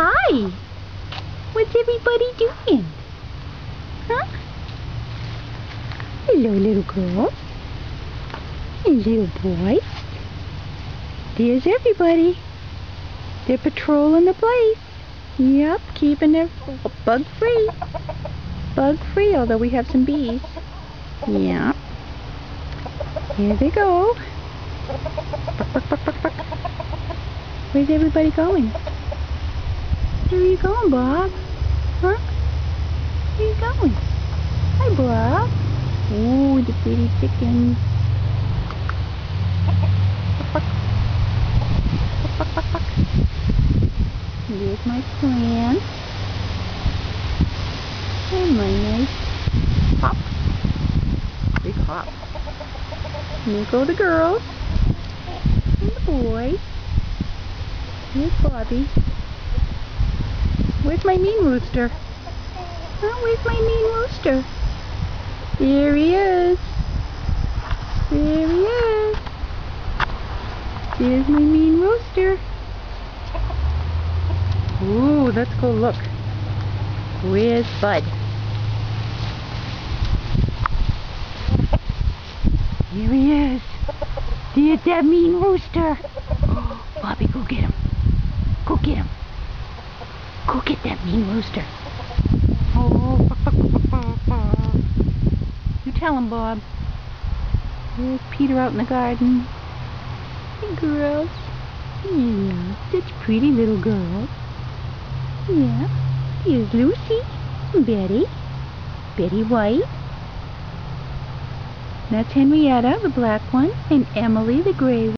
Hi. What's everybody doing? Huh? Hello, little girl. And little boy. There's everybody. They're patrolling the place. Yep, keeping it bug-free. Bug-free, although we have some bees. Yeah. Here they go. Bark, bark, bark, bark, bark. Where's everybody going? Where are you going, Bob? Huh? Where are you going? Hi, Bob. Ooh, the pretty chickens. Bark, bark, bark, bark. Here's my plant. And my nice hop. Big hop. And there go the girls. And the boys. Here's Bobby. Where's my mean rooster? Oh, where's my mean rooster? There he is. There he is. There's my mean rooster. Ooh, let's go look. Where's Bud? Here he is. There's that mean rooster. Oh, Bobby, go get him. Go get him. Go get that mean rooster. Oh, you tell him, Bob. There's Peter out in the garden. Hey, girls. Yeah, such pretty little girls. Yeah. Here's Lucy. Betty. Betty White. That's Henrietta, the black one, and Emily, the gray one.